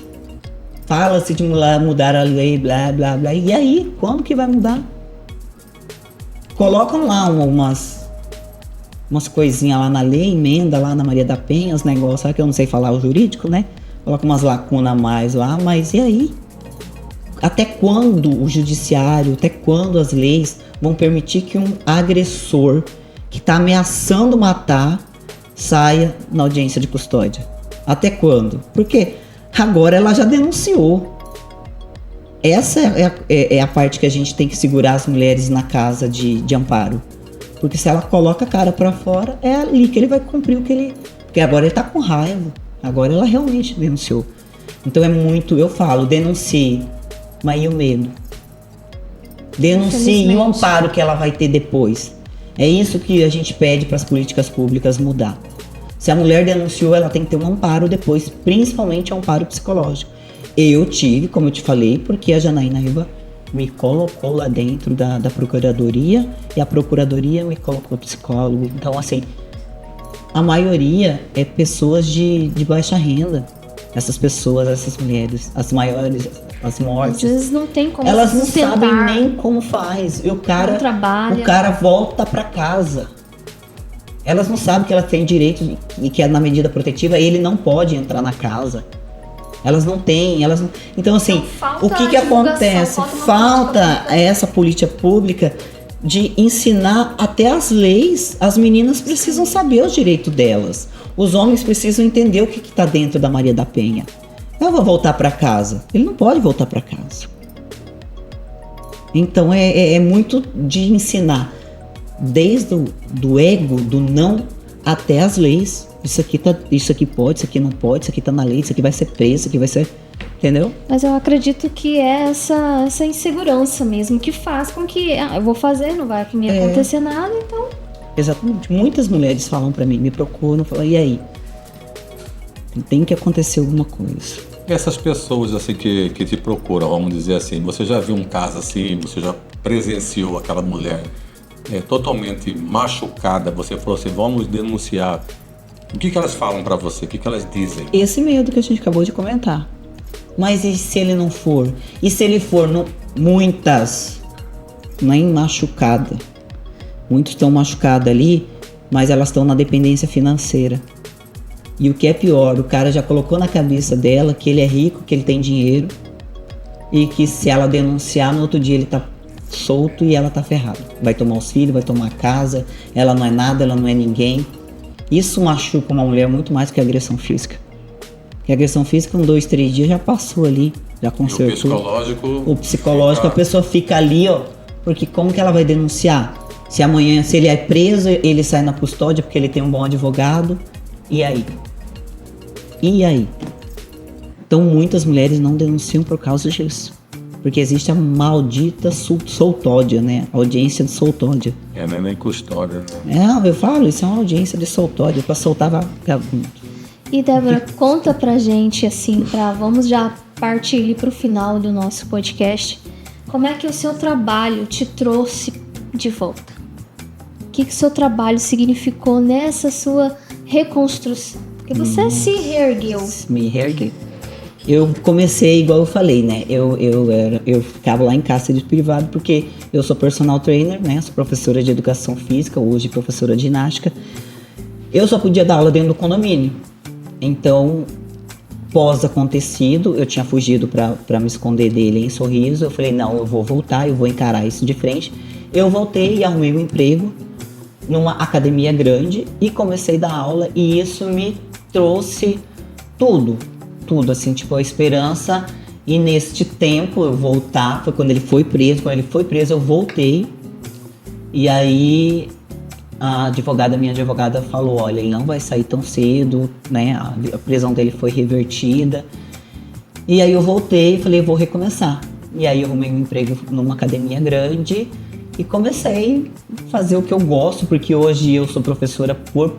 Fala-se de mudar a lei, blá, blá, blá. E aí, quando que vai mudar? Colocam lá umas coisinhas lá na lei, emenda lá na Maria da Penha, os negócios, sabe que eu não sei falar o jurídico, né? Coloca umas lacunas a mais lá, mas e aí? Até quando o judiciário, até quando as leis vão permitir que um agressor que está ameaçando matar saia na audiência de custódia? Até quando? Porque agora ela já denunciou. Essa é a parte que a gente tem que segurar as mulheres na casa de amparo. Porque se ela coloca a cara pra fora, é ali que ele vai cumprir o que ele... Porque agora ele tá com raiva. Agora ela realmente denunciou. Então é muito... Eu falo, denuncie. Mas e o medo? Denuncie e o amparo que ela vai ter depois. É isso que a gente pede para as políticas públicas mudar. Se a mulher denunciou, ela tem que ter um amparo depois, principalmente um amparo psicológico. Eu tive, como eu te falei, porque a Janaína Riba me colocou lá dentro da procuradoria e a procuradoria me colocou psicólogo. Então, assim, a maioria é pessoas de baixa renda. Essas pessoas, essas mulheres, as maiores, as mortes. Às vezes não tem como elas não sustentar. sabem nem como faz. E o cara volta pra casa. Elas não sabem que elas têm direito e que é na medida protetiva ele não pode entrar na casa. Elas não têm, Então assim, Então, o que acontece? Falta essa política pública de ensinar até as leis. As meninas precisam saber os direitos delas. Os homens precisam entender o que está dentro da Maria da Penha. Ela vai voltar para casa. Ele não pode voltar para casa. Então é muito de ensinar, desde do ego, do não, até as leis. Isso aqui pode, isso aqui não pode, isso aqui tá na lei, isso aqui vai ser preso, isso aqui vai ser... Entendeu? Mas eu acredito que é essa insegurança mesmo que faz com que eu vou fazer, não vai me acontecer nada, então... Exatamente. Muitas mulheres falam pra mim, me procuram, falam, e aí? Tem que acontecer alguma coisa. E essas pessoas assim que te procuram, vamos dizer assim, você já viu um caso assim, você já presenciou aquela mulher totalmente machucada, você falou assim, vamos denunciar. O que elas falam pra você? O que elas dizem? Esse medo que a gente acabou de comentar. Mas e se ele não for? E se ele for? Muitas, nem machucada. Muitos estão machucados ali, mas elas estão na dependência financeira. E o que é pior, o cara já colocou na cabeça dela que ele é rico, que ele tem dinheiro, e que se ela denunciar, no outro dia ele tá solto e ela tá ferrada. Vai tomar os filhos, vai tomar a casa, ela não é nada, ela não é ninguém. Isso machuca uma mulher muito mais que a agressão física. E a agressão física, 2, 3 dias já passou ali, já consertou. O psicológico, a pessoa fica ali, ó, porque como que ela vai denunciar? Se amanhã, se ele é preso, ele sai na custódia porque ele tem um bom advogado, e aí? E aí? Então muitas mulheres não denunciam por causa disso. Porque existe a maldita soltódia, né? A audiência de soltódia. Não é nem custódia, né? Eu falo, isso é uma audiência de soltódia, pra soltar vagabundo. E Débora, conta pra gente, assim, vamos já partir ali pro final do nosso podcast. Como é que o seu trabalho te trouxe de volta? O que o seu trabalho significou nessa sua reconstrução? Porque você se reergueu. Me reerguei. Eu comecei, igual eu falei, né? Eu ficava lá em cárcere privado porque eu sou personal trainer, né? Sou professora de educação física, hoje professora de ginástica. Eu só podia dar aula dentro do condomínio. Então, pós-acontecido, eu tinha fugido para me esconder dele em Sorriso. Eu falei, não, eu vou voltar, eu vou encarar isso de frente. Eu voltei e arrumei um emprego numa academia grande e comecei a dar aula. E isso me trouxe tudo, assim, tipo, a esperança. E neste tempo, eu voltar, foi quando ele foi preso. Quando ele foi preso, eu voltei. E aí... minha advogada falou, olha, ele não vai sair tão cedo, né? A prisão dele foi revertida. E aí eu voltei e falei, vou recomeçar. E aí eu arrumei um emprego numa academia grande e comecei a fazer o que eu gosto, porque hoje eu sou professora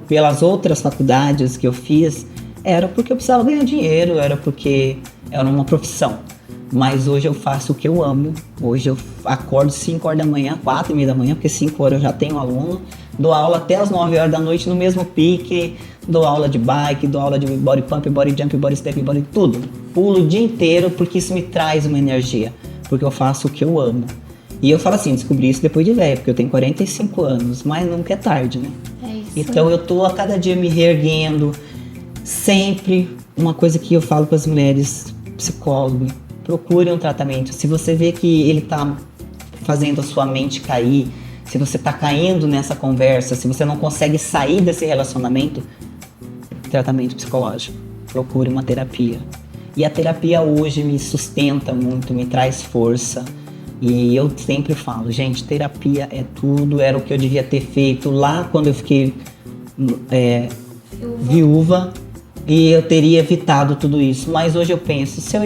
pelas outras faculdades que eu fiz, era porque eu precisava ganhar dinheiro, era porque era uma profissão. Mas hoje eu faço o que eu amo. Hoje eu acordo 5 horas da manhã, 4h30 da manhã, porque 5 horas eu já tenho aluno. Dou aula até as 9 horas da noite no mesmo pique. Dou aula de bike, dou aula de body pump, body jump, body step, body tudo. Pulo o dia inteiro porque isso me traz uma energia. Porque eu faço o que eu amo. E eu falo assim, descobri isso depois de velho, porque eu tenho 45 anos, mas nunca é tarde, né? É isso. Então eu tô a cada dia me reerguendo. Sempre uma coisa que eu falo para as mulheres, psicólogo, procure um tratamento. Se você vê que ele tá fazendo a sua mente cair, se você tá caindo nessa conversa, se você não consegue sair desse relacionamento, tratamento psicológico. Procure uma terapia. E a terapia hoje me sustenta muito, me traz força. E eu sempre falo, gente, terapia é tudo, era o que eu devia ter feito lá quando eu fiquei viúva. E eu teria evitado tudo isso. Mas hoje eu penso, se eu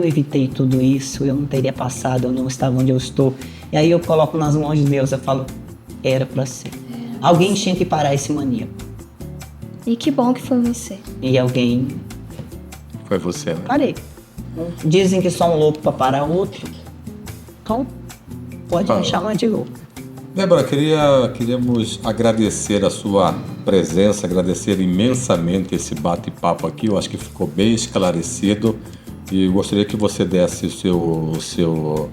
evitei tudo isso, eu não teria passado, eu não estava onde eu estou. E aí eu coloco nas mãos de Deus, eu falo, era pra ser. Alguém tinha que parar esse maníaco. E que bom que foi você. E alguém... Foi você, né? Parei. Dizem que só um louco pra parar outro. Então, pode me chamar de louco. Débora, queríamos agradecer a sua presença, agradecer imensamente esse bate-papo aqui. Eu acho que ficou bem esclarecido e gostaria que você desse o seu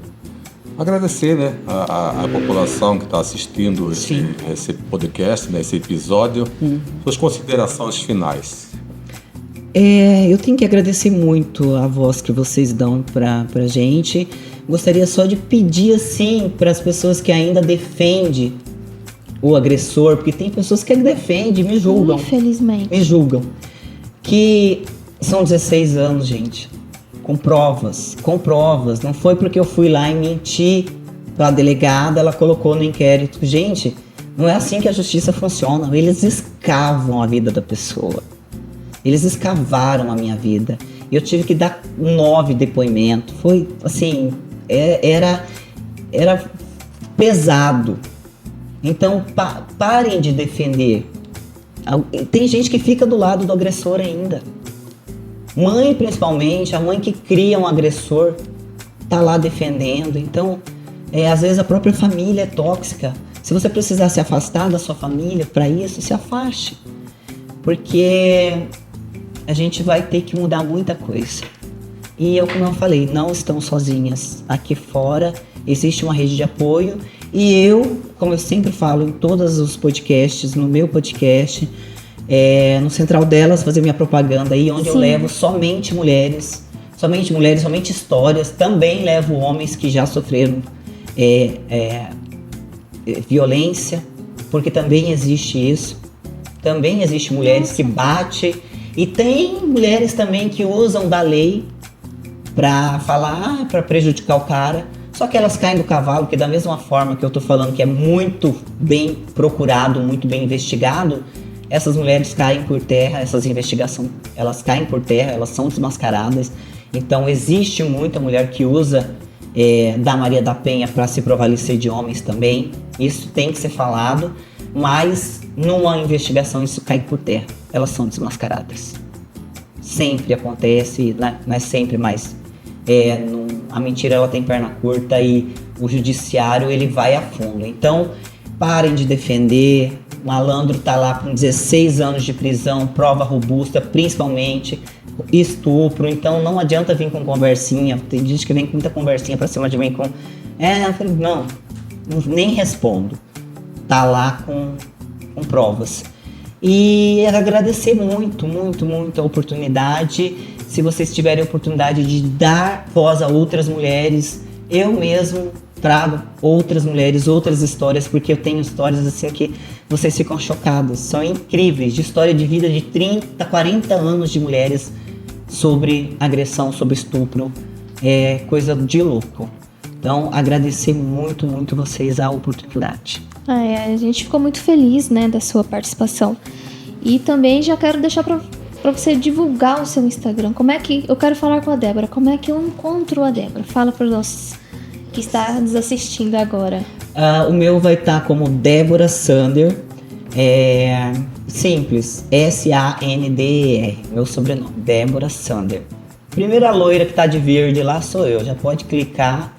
agradecer, né, a população que está assistindo esse podcast, né, esse episódio. Suas considerações finais. Eu tenho que agradecer muito a voz que vocês dão pra gente. Gostaria só de pedir assim para as pessoas que ainda defendem o agressor, porque tem pessoas que defendem, me julgam. Infelizmente. Me julgam. Que são 16 anos, gente. Com provas. Não foi porque eu fui lá e menti para a delegada, ela colocou no inquérito. Gente, não é assim que a justiça funciona. Eles escavam a vida da pessoa. Eles escavaram a minha vida. Eu tive que dar 9 depoimentos. Foi assim, era pesado. Então, parem de defender. Tem gente que fica do lado do agressor ainda. Mãe, principalmente, a mãe que cria um agressor, tá lá defendendo. Então, às vezes a própria família é tóxica. Se você precisar se afastar da sua família para isso, se afaste. Porque a gente vai ter que mudar muita coisa. E como eu falei, não estão sozinhas. Aqui fora existe uma rede de apoio. E eu, como eu sempre falo em todos os podcasts, no meu podcast, no Central Delas, fazer minha propaganda aí, onde Sim. eu levo somente mulheres, somente histórias. Também levo homens que já sofreram violência, porque também existe isso. Também existe mulheres que batem. E tem mulheres também que usam da lei para falar, para prejudicar o cara. Só que elas caem do cavalo, que da mesma forma que eu tô falando que é muito bem procurado, muito bem investigado, essas mulheres caem por terra, essas investigações, elas caem por terra, elas são desmascaradas. Então existe muita mulher que usa da Maria da Penha para se prevalecer de homens também. Isso tem que ser falado, mas numa investigação isso cai por terra. Elas são desmascaradas. Sempre acontece, não é sempre, mas a mentira ela tem perna curta e o judiciário ele vai a fundo. Então parem de defender. O malandro tá lá com 16 anos de prisão, prova robusta, principalmente estupro. Então não adianta vir com conversinha. Tem gente que vem com muita conversinha pra cima de mim com não, nem respondo. Tá lá com provas. E agradecer muito a oportunidade. Se vocês tiverem a oportunidade de dar voz a outras mulheres, eu mesmo trago outras mulheres, outras histórias, porque eu tenho histórias assim que vocês ficam chocados. São incríveis, de história de vida de 30, 40 anos de mulheres sobre agressão, sobre estupro. É coisa de louco. Então, agradecer muito vocês a oportunidade. A gente ficou muito feliz, né, da sua participação. E também já quero deixar para você divulgar o seu Instagram. Como é que eu quero falar com a Débora? Como é que eu encontro a Débora? Fala para nós que está nos assistindo agora. O meu vai estar como Débora Sander. Simples, S-A-N-D-E-R, meu sobrenome, Débora Sander. Primeira loira que tá de verde lá sou eu, já pode clicar.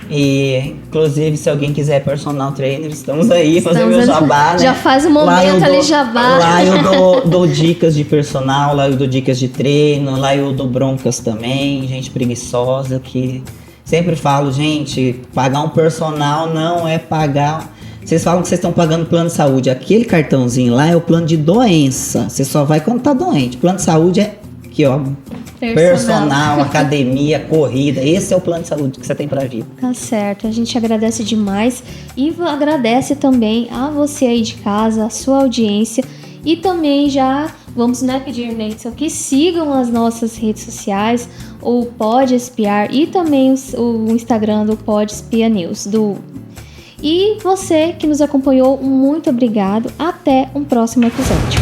E, inclusive, se alguém quiser personal trainer, estamos aí, fazer meu jabá, né? Já faz um momento ali jabá. Lá eu dou dicas de personal, lá eu dou dicas de treino, lá eu dou broncas também, gente preguiçosa, que sempre falo, gente, pagar um personal não é pagar. Vocês falam que vocês estão pagando plano de saúde, aquele cartãozinho lá é o plano de doença, você só vai quando tá doente. Plano de saúde é aqui, ó. Personal, academia, corrida. Esse é o plano de saúde que você tem pra vida. Tá certo. A gente agradece demais e agradece também a você aí de casa, a sua audiência. E também já vamos pedir, Neidson, que sigam as nossas redes sociais, o Pode Espiar e também o Instagram do Pode Espia News. E você que nos acompanhou, muito obrigado. Até um próximo episódio.